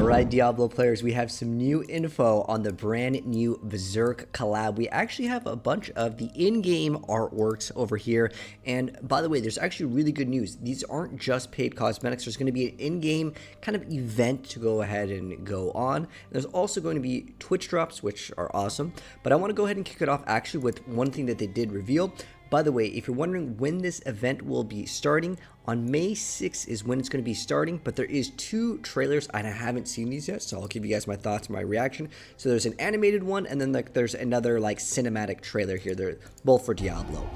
Alright, Diablo players, we have some new info on the brand new Berserk collab. We actually have a bunch of the in-game artworks over here, and by the way, there's actually really good news. These aren't just paid cosmetics. There's going to be an in-game kind of event to go ahead and go on. There's also going to be Twitch drops, which are awesome, but I want to go ahead and kick it off actually with one thing that they did reveal. By the way, if you're wondering when this event will be starting, on May 6th is when it's going to be starting, but there is two trailers, and I haven't seen these yet, so I'll give you guys my thoughts and my reaction. So there's an animated one, and then there's another cinematic trailer here. They're both for Diablo.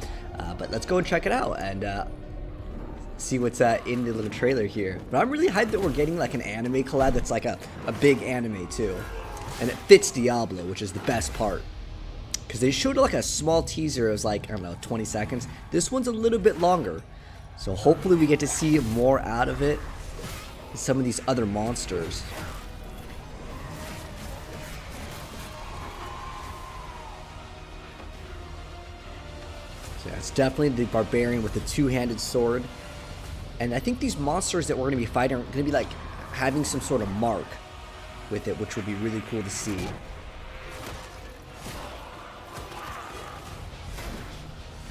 But let's go and check it out and see what's in the little trailer here. But I'm really hyped that we're getting like an anime collab that's like a big anime too. And it fits Diablo, which is the best part. Because they showed like a small teaser. It was like, I don't know, 20 seconds. This one's a little bit longer. So hopefully we get to see more out of it. Some of these other monsters. So yeah, it's definitely the barbarian with the two-handed sword. And I think these monsters that we're going to be fighting are going to be like having some sort of mark with it, which would be really cool to see.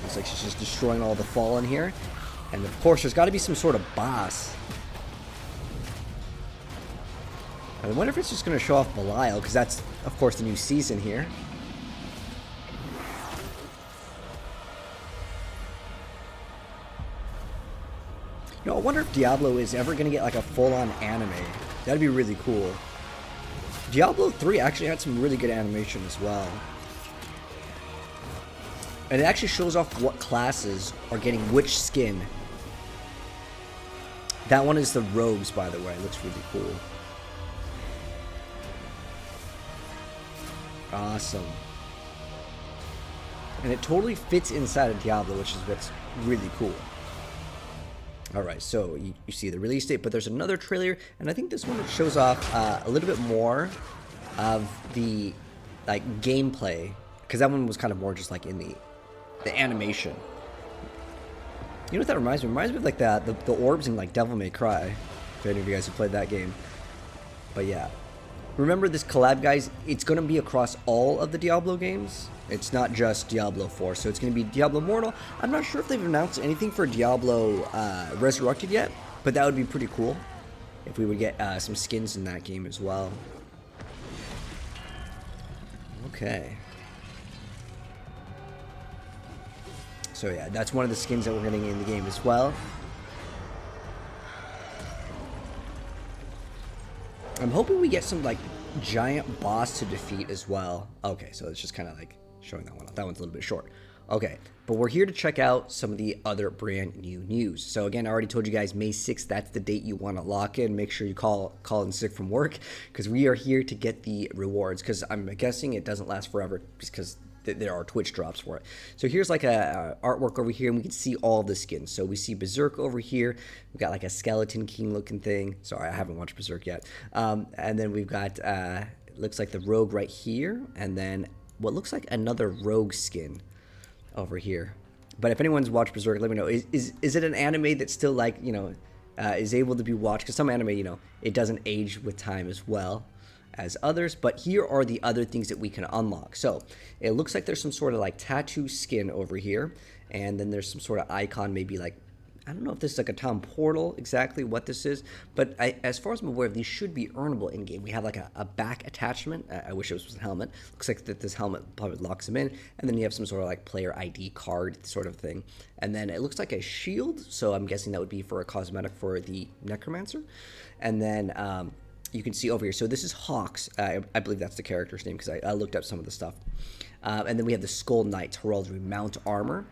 Looks like she's just destroying all the fallen here. And of course, there's got to be some sort of boss. I wonder if it's just going to show off Belial, because that's, of course, the new season here. You know, I wonder if Diablo is ever going to get like a full-on anime. That'd be really cool. Diablo 3 actually had some really good animation as well. And it actually shows off what classes are getting which skin. That one is the rogues, by the way. It looks really cool. Awesome. And it totally fits inside of Diablo, which is what's really cool. Alright, so you see the release date, but there's another trailer, and I think this one shows off a little bit more of the gameplay, because that one was kind of more just like in the animation. You know what that reminds me? It reminds me of like the orbs in like Devil May Cry. If any of you guys have played that game. But yeah. Remember this collab, guys, it's going to be across all of the Diablo games. It's not just Diablo 4. So it's going to be Diablo Immortal. I'm not sure if they've announced anything for Diablo Resurrected yet. But that would be pretty cool if we would get some skins in that game as well. Okay. So yeah, that's one of the skins that we're getting in the game as well. I'm hoping we get some like giant boss to defeat as well. Okay, so it's just kind of like showing that one off. That one's a little bit short. Okay, but we're here to check out some of the other brand new news. So again, I already told you guys May 6th, that's the date you want to lock in. Make sure you call in sick from work, because we are here to get the rewards, because I'm guessing it doesn't last forever just because there are Twitch drops for it. So here's like a artwork over here, and we can see all the skins. So we see Berserk over here. We've got like a Skeleton King looking thing. Sorry, I haven't watched Berserk yet. And then we've got looks like the Rogue right here, and then what looks like another Rogue skin over here. But if anyone's watched Berserk, let me know. Is it an anime that still like, you know, is able to be watched? Because some anime, you know, it doesn't age with time as well as others. But here are the other things that we can unlock. So it looks like there's some sort of like tattoo skin over here, and then there's some sort of icon, maybe like, I don't know if this is like a town portal, exactly what this is, but as far as I'm aware, these should be earnable in game. We have like a back attachment. I wish it was a helmet. Looks like that this helmet probably locks them in, and then you have some sort of like player ID card sort of thing, and then it looks like a shield. So I'm guessing that would be for a cosmetic for the Necromancer, and then you can see over here. So this is Hawks. I believe that's the character's name, because I looked up some of the stuff. And then we have the Skull Knight heraldry mount armor.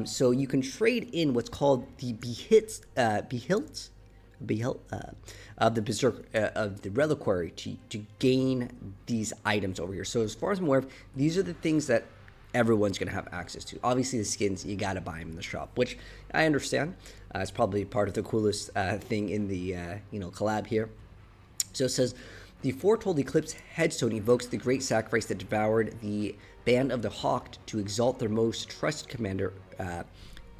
So you can trade in what's called the behilt of the Berserk of the reliquary to gain these items over here. So as far as I'm aware of, these are the things that everyone's going to have access to. Obviously, the skins, you got to buy them in the shop, which I understand. It's probably part of the coolest thing in the collab here. So it says, the foretold eclipse headstone evokes the great sacrifice that devoured the band of the Hawk to exalt their most trusted commander,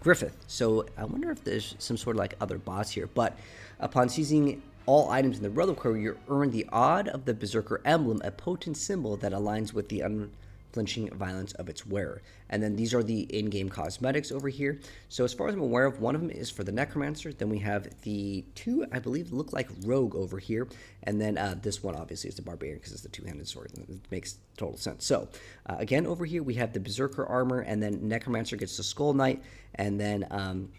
Griffith. So I wonder if there's some sort of like other boss here. But upon seizing all items in the reliquary, you earn the Odd of the Berserker emblem, a potent symbol that aligns with the unflinching violence of its wearer. And then these are the in-game cosmetics over here. So as far as I'm aware of, one of them is for the Necromancer. Then we have the two, I believe, look like Rogue over here. And then this one obviously is the Barbarian because it's the two-handed sword. It makes total sense. So again, over here we have the Berserker armor, and then Necromancer gets the Skull Knight, and then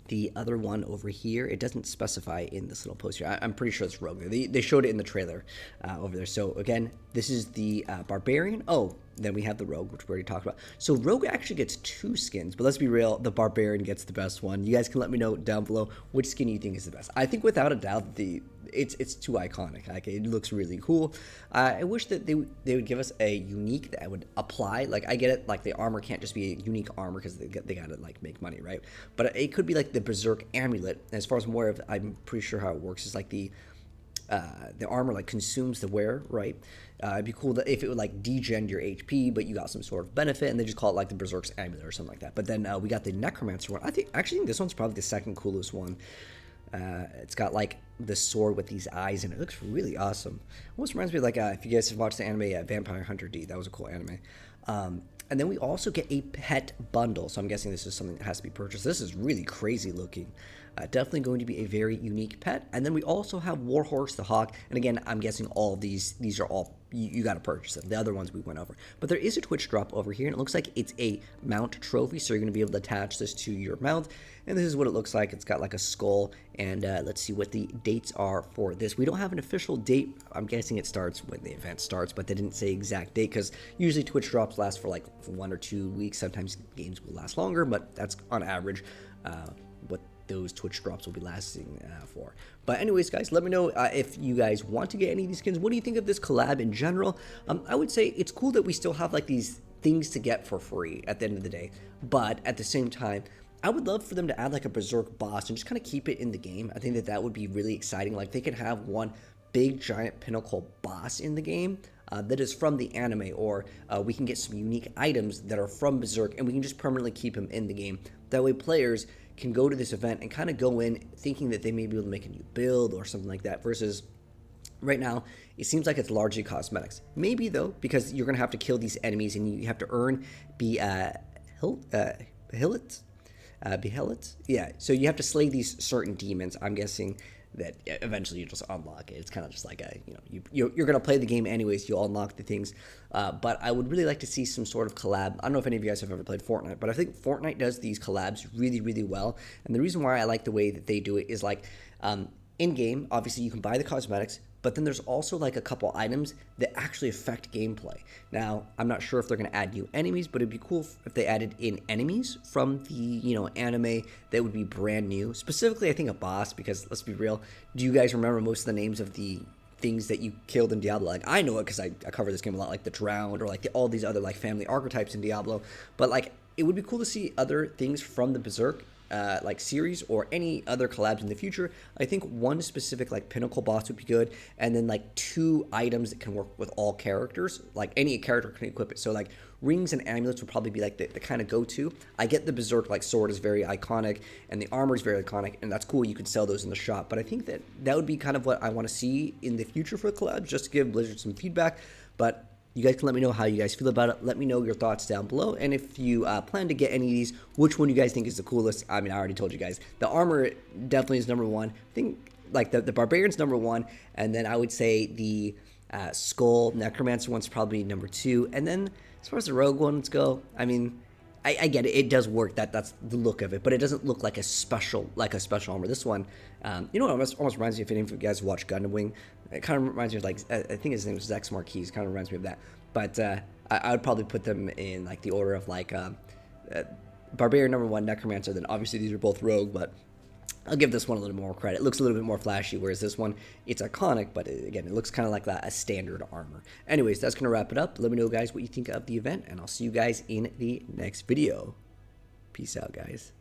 the other one over here, it doesn't specify in this little post here. I'm pretty sure it's Rogue. They showed it in the trailer over there. So again, this is the Barbarian. Oh, then we have the Rogue, which we already talked about. So Rogue actually gets 2 skins, but let's be real, the Barbarian gets the best one. You guys can let me know down below which skin you think is the best. I think without a doubt, it's too iconic. Like, it looks really cool. I wish that they would give us a unique that would apply. Like, I get it, like the armor can't just be a unique armor because they gotta like make money, right? But it could be like the Berserk amulet. As far as I'm aware of, I'm pretty sure how it works is like the armor like consumes the wearer, right? It'd be cool that if it would like degen your HP, but you got some sort of benefit, and they just call it like the Berserk's amulet or something like that. But then we got the Necromancer one. I actually think this one's probably the second coolest one. It's got like the sword with these eyes, and it looks really awesome. Almost reminds me of like if you guys have watched the anime Vampire Hunter D, that was a cool anime. And then we also get a pet bundle, so I'm guessing this is something that has to be purchased. This is really crazy looking. Definitely going to be a very unique pet. And then we also have Warhorse the Hawk, and again, I'm guessing all of these are all, you got to purchase them. The other ones we went over. But there is a Twitch drop over here, and it looks like it's a mount trophy, so you're going to be able to attach this to your mount. And this is what it looks like. It's got like a skull, and let's see what the dates are for this. We don't have an official date. I'm guessing it starts when the event starts, but they didn't say exact date, because usually Twitch drops last for like 1 or 2 weeks. Sometimes games will last longer, but that's on average what those Twitch drops will be lasting for. But anyways, guys, let me know if you guys want to get any of these skins. What do you think of this collab in general? I would say it's cool that we still have like these things to get for free at the end of the day, but at the same time, I would love for them to add like a Berserk boss and just kind of keep it in the game. I think that would be really exciting. Like, they could have one big giant pinnacle boss in the game that is from the anime, or we can get some unique items that are from Berserk, and we can just permanently keep them in the game. That way players can go to this event and kind of go in thinking that they may be able to make a new build or something like that, versus right now it seems like it's largely cosmetics. Maybe though, because you're going to have to kill these enemies, and you have to earn Behillits? Yeah, so you have to slay these certain demons. I'm guessing that eventually you just unlock it. It's kind of just like a, you're going to play the game anyways, you'll unlock the things. But I would really like to see some sort of collab. I don't know if any of you guys have ever played Fortnite, but I think Fortnite does these collabs really, really well. And the reason why I like the way that they do it is like, in-game, obviously you can buy the cosmetics, but then there's also like a couple items that actually affect gameplay. Now, I'm not sure if they're going to add new enemies, but it'd be cool if they added in enemies from the, anime that would be brand new. Specifically, I think a boss, because let's be real, do you guys remember most of the names of the things that you killed in Diablo? Like, I know it because I cover this game a lot, like the Drowned, or like all these other like family archetypes in Diablo. But like, it would be cool to see other things from the Berserk like series or any other collabs in the future. I think one specific like pinnacle boss would be good, and then like 2 items that can work with all characters, like any character can equip it. So like rings and amulets would probably be like the kind of go-to. I get the Berserk like sword is very iconic, and the armor is very iconic, and that's cool, you can sell those in the shop. But I think that would be kind of what I want to see in the future for the collabs, just to give Blizzard some feedback. But you guys can let me know how you guys feel about it. Let me know your thoughts down below. And if you plan to get any of these, which one you guys think is the coolest? I mean, I already told you guys. The armor definitely is number 1. I think like the Barbarian's number 1. And then I would say the Skull Necromancer one's probably number 2. And then as far as the Rogue ones go, I mean, I get it. It does work. That's the look of it, but it doesn't look like a special armor. This one, it almost reminds me, if any of you guys watch Gundam Wing, it kind of reminds me of like, I think his name is Zex Marquise. Kind of reminds me of that. But I would probably put them in like the order of like Barbarian number 1, Necromancer. Then obviously these are both Rogue, but I'll give this one a little more credit. It looks a little bit more flashy, whereas this one, it's iconic, but again, it looks kind of like a standard armor. Anyways, that's going to wrap it up. Let me know, guys, what you think of the event, and I'll see you guys in the next video. Peace out, guys.